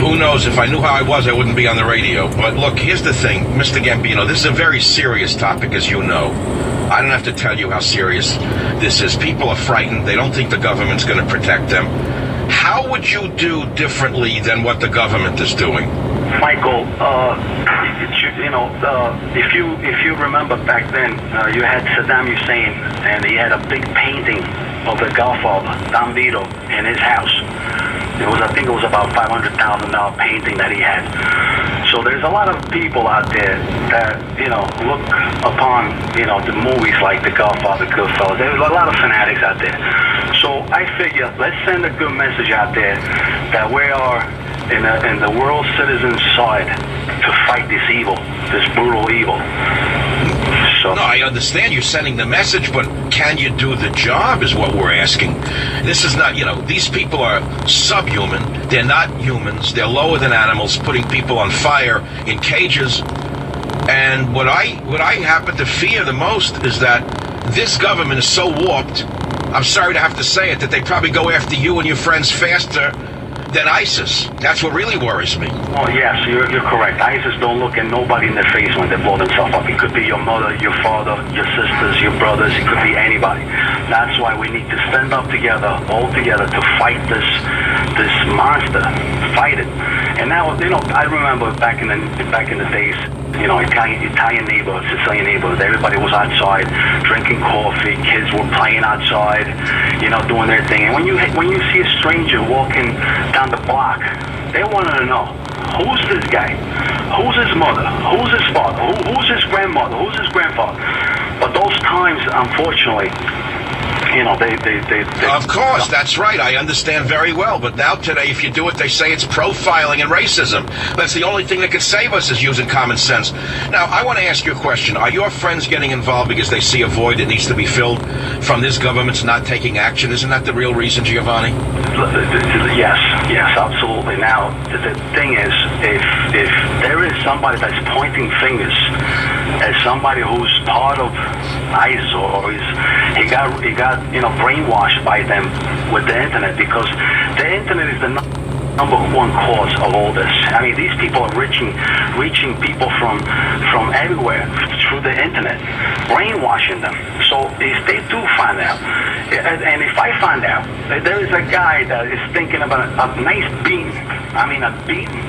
Who knows? If I knew how I was, I wouldn't be on the radio. But look, here's the thing, Mr. Gambino. This is a very serious topic, as you know. I don't have to tell you how serious this is. People are frightened. They don't think the government's going to protect them. How would you do differently than what the government is doing? Michael, if you remember back then, you had Saddam Hussein, and he had a big painting of the Godfather, Gambino, in his house. I think it was about $500,000 painting that he had. So there's a lot of people out there that, look upon, the movies like The Godfather, Goodfellas. There's a lot of fanatics out there. So I figure, let's send a good message out there that we are in the world citizen's side to fight this evil, this brutal evil. So, no, I understand you're sending the message, but can you do the job is what we're asking. This is not, these people are subhuman. They're not humans. They're lower than animals, putting people on fire in cages. And what I happen to fear the most is that this government is so warped, I'm sorry to have to say it, that they probably go after you and your friends faster than ISIS. That's what really worries me. Oh, yes, you're correct. ISIS don't look at nobody in the face when they blow themselves up. It could be your mother, your father, your sisters, your brothers. It could be anybody. That's why we need to stand up together, all together, to fight this monster. Fight it. And now, I remember back in the days, Italian neighborhoods, Sicilian neighborhoods, everybody was outside drinking coffee, kids were playing outside, doing their thing. And when you see a stranger walking down the block, they wanted to know, who's this guy? Who's his mother? Who's his father? Who's his grandmother? Who's his grandfather? But those times, unfortunately, they Of course, that's right. I understand very well. But now today, if you do it, they say it's profiling and racism. That's the only thing that could save us is using common sense. Now, I want to ask you a question. Are your friends getting involved because they see a void that needs to be filled from this government's not taking action? Isn't that the real reason, Giovanni? Yes, absolutely. Now, the thing is, if there is somebody that's pointing fingers as somebody who's part of ISIS or he got brainwashed by them with the internet, because the internet is the number one cause of all this. I mean, these people are reaching people from everywhere through the internet, brainwashing them. So if they do find out, and if I find out that there is a guy that is thinking about a nice beating, a beating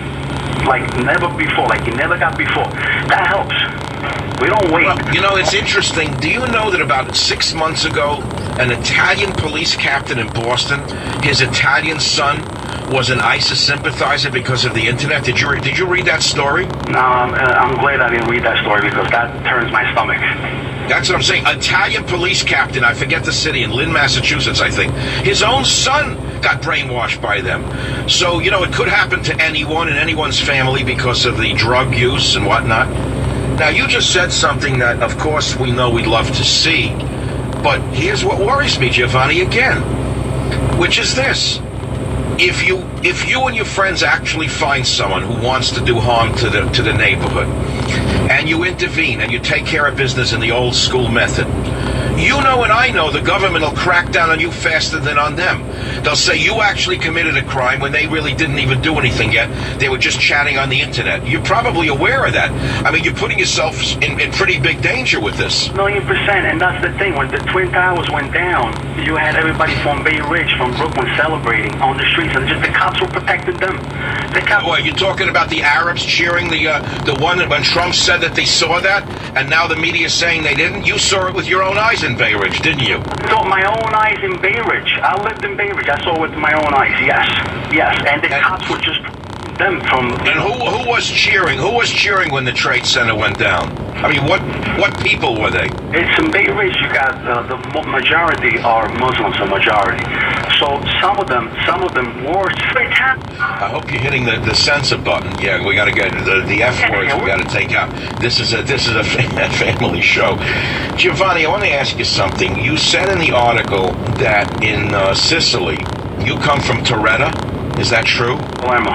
like never before, like he never got before, that helps. We don't wait. Well, it's interesting. Do you know that about 6 months ago, an Italian police captain in Boston, his Italian son was an ISIS sympathizer because of the internet? Did you read that story? No, I'm glad I didn't read that story, because that turns my stomach. That's what I'm saying. Italian police captain, I forget the city, in Lynn, Massachusetts, I think. His own son got brainwashed by them. So, it could happen to anyone in anyone's family because of the drug use and whatnot. Now, you just said something that, of course, we know we'd love to see. But here's what worries me, Giovanni, again, which is this. If you and your friends actually find someone who wants to do harm to the neighborhood, and you intervene and you take care of business in the old school method, and I know the government will crack down on you faster than on them. They'll say you actually committed a crime when they really didn't even do anything yet. They were just chatting on the internet. You're probably aware of that. You're putting yourself in pretty big danger with this. 1,000,000%, and that's the thing. When the Twin Towers went down, you had everybody from Bay Ridge, from Brooklyn, celebrating on the streets, and just the cops were protecting them. You're talking about the Arabs cheering the one that when Trump said that they saw that, and now the media is saying they didn't? You saw it with your own eyes in Bay Ridge, didn't you? So my own eyes in Bay Ridge. I lived in Bay Ridge. I saw it with my own eyes. Yes. And the cops were just them from. And who was cheering? Who was cheering when the Trade Center went down? What people were they? It's in Bay Ridge. You got the majority are Muslims, a majority. So some of them were satanic. I hope you're hitting the censor button. Yeah, we got to get the F words. We got to take out. This is a family show. Giovanni, I want to ask you something. You said in the article that in Sicily, you come from Torretta. Is that true? Palermo.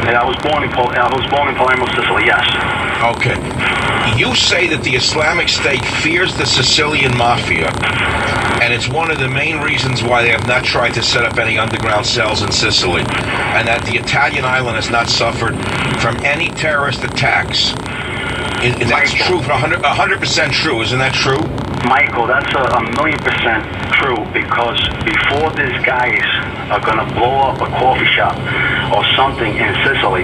Yeah, I was born in Palermo, Sicily. Yes. Okay. You say that the Islamic State fears the Sicilian Mafia, and it's one of the main reasons why they have not tried to set up any underground cells in Sicily, and that the Italian island has not suffered from any terrorist attacks. That's true, 100% true. Isn't that true? Michael, that's a 1,000,000% true, because before these guys are going to blow up a coffee shop or something in Sicily,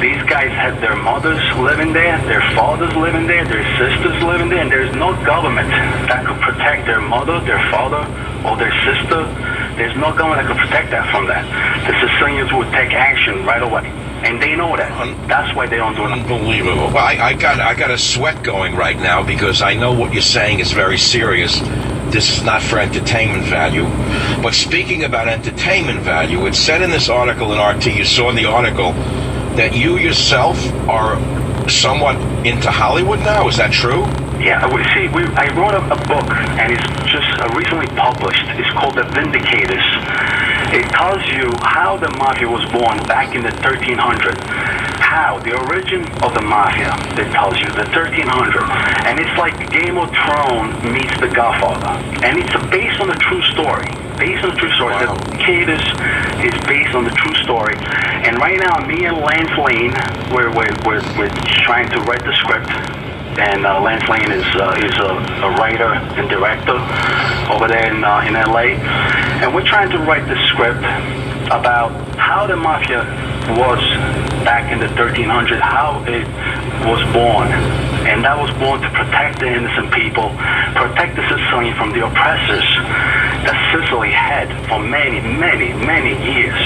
these guys had their mothers living there, their fathers living there, their sisters living there, and there's no government that could protect their mother, their father, or their sister. There's no government that could protect that from that. The Sicilians would take action right away. And they know that. That's why they don't do it. Unbelievable. Well, I got a sweat going right now because I know what you're saying is very serious. This is not for entertainment value. But speaking about entertainment value, it said in this article in RT, you saw in the article, that you yourself are somewhat into Hollywood now. Is that true? Yeah, I wrote a book, and it's just recently published. It's called The Vindicators. It tells you how the mafia was born back in the 1300s. How, the origin of the mafia, it tells you, the 1300s. And it's like Game of Thrones meets The Godfather. And it's based on a true story. Based on a true story. Wow. The Vindicators is based on the true story. And right now, me and Lance Lane, we're trying to write the script. And Lance Lane is a writer and director over there in LA. And we're trying to write the script about how the mafia was back in the 1300s, how it was born. And that was born to protect the innocent people, protect the Sicilian from the oppressors that Sicily had for many, many, many years.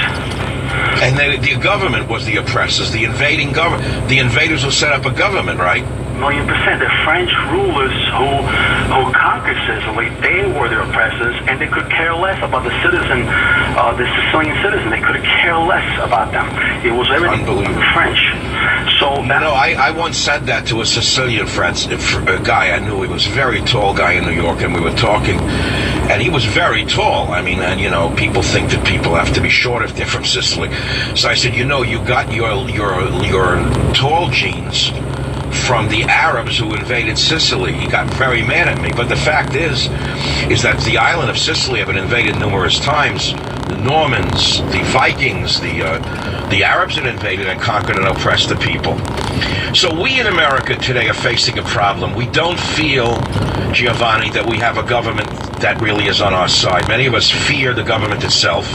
And the government was the oppressors, the invading government. The invaders will set up a government, right? 1,000,000%. The French rulers who conquered Sicily, they were the oppressors, and they could care less about the citizen, the Sicilian citizen. They could care less about them. It was everything French. So I once said that to a Sicilian friend, a guy I knew. He was a very tall guy in New York, and we were talking, and he was very tall. I mean, and people think that people have to be short if they're from Sicily. So I said, you got your tall genes from the Arabs who invaded Sicily. He got very mad at me. But the fact is that the island of Sicily had been invaded numerous times. The Normans, the Vikings, the Arabs had invaded and conquered and oppressed the people. So we in America today are facing a problem. We don't feel, Giovanni, that we have a government that really is on our side. Many of us fear the government itself.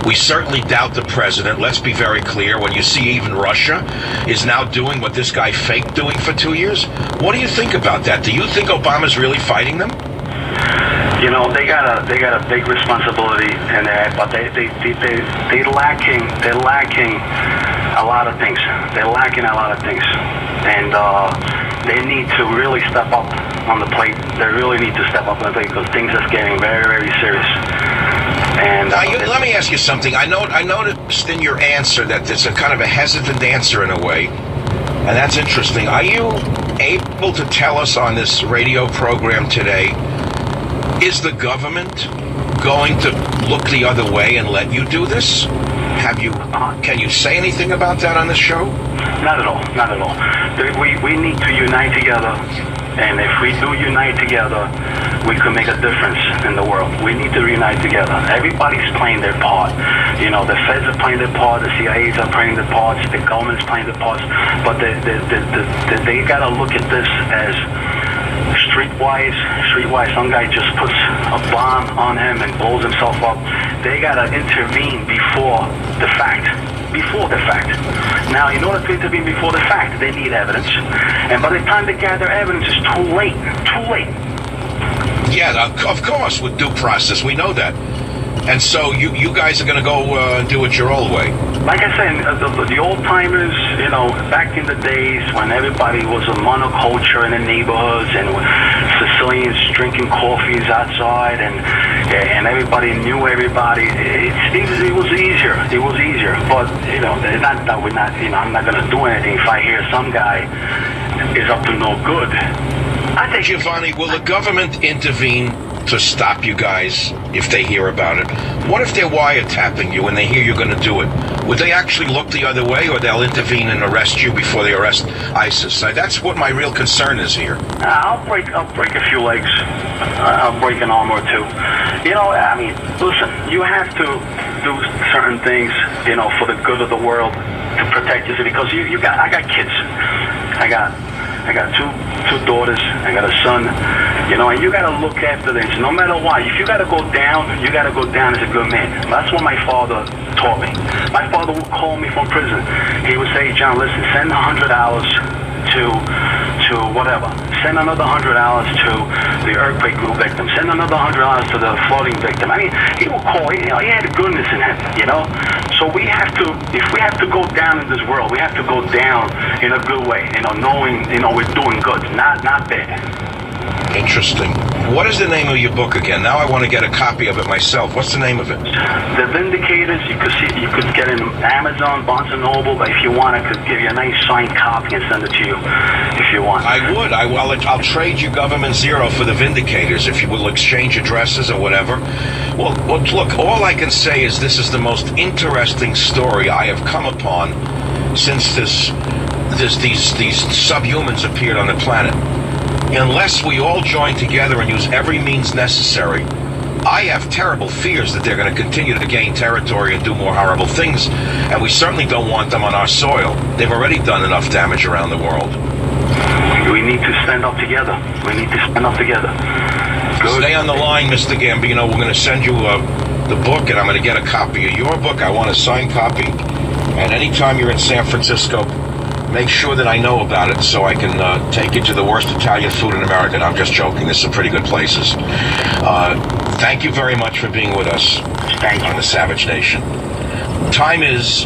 We certainly doubt the president. Let's be very clear. When you see even Russia is now doing what this guy faked doing for 2 years, what do you think about that? Do you think Obama's really fighting them? They got a big responsibility in that, but they're lacking a lot of things. They're lacking a lot of things, and they need to really step up on the plate. They really need to step up on the plate because things are getting very, very serious. And let me ask you something. I noticed in your answer that it's a kind of a hesitant answer in a way, and that's interesting. Are you able to tell us on this radio program today, is the government going to look the other way and let you do this? Can you say anything about that on the show? Not at all. Not at all. We need to unite together. And if we do unite together, we can make a difference in the world. We need to unite together. Everybody's playing their part. The feds are playing their part, the CIAs are playing their parts, the government's playing their parts. But they got to look at this as streetwise. Some guy just puts a bomb on him and blows himself up. They got to intervene before the fact. Now, in order to intervene before the fact, they need evidence. And by the time they gather evidence, it's too late. Yeah, of course, with due process, we know that. And so you guys are going to go and do it your old way. Like I said, the old timers, back in the days when everybody was a monoculture in the neighborhoods and Sicilians drinking coffees outside and everybody knew everybody. It was easier. It was easier. But not that we're not. I'm not going to do anything if I hear some guy is up to no good. Giovanni, will the government intervene to stop you guys if they hear about it? What if they're wiretapping you and they hear you're going to do it? Would they actually look the other way, or they'll intervene and arrest you before they arrest ISIS? That's what my real concern is here. I'll break a few legs. I'll break an arm or two. I mean, listen, you have to do certain things, for the good of the world to protect you. Because I got kids. I got two daughters. I got a son. And you got to look after this. No matter what, if you got to go down, you got to go down as a good man. That's what my father taught me. My father would call me from prison. He would say, John, listen, send $100 to whatever. Send another $100 to the earthquake group victim. Send another $100 to the flooding victim. I mean, he would call. He had goodness in him. So we have to, if we have to go down in this world, we have to go down in a good way. Knowing we're doing good, not bad. Interesting. What is the name of your book again? Now I want to get a copy of it myself. What's the name of it? The Vindicators. You could get it in Amazon, Barnes & Noble, but if you want, I could give you a nice signed copy and send it to you if you want. I would. I'll trade you Government Zero for the Vindicators if you will exchange addresses or whatever. Well, look, all I can say is this is the most interesting story I have come upon since these subhumans appeared on the planet. Unless we all join together and use every means necessary, I have terrible fears that they're going to continue to gain territory and do more horrible things, and we certainly don't want them on our soil. They've already done enough damage around the world. We need to stand up together. Good. Stay on the line, Mr. Gambino. We're going to send you the book, and I'm going to get a copy of your book. I want a signed copy. And anytime you're in San Francisco, make sure that I know about it so I can take you to the worst Italian food in America. And I'm just joking. There's some pretty good places. Thank you very much for being with us. Thank you. On the Savage Nation. Time is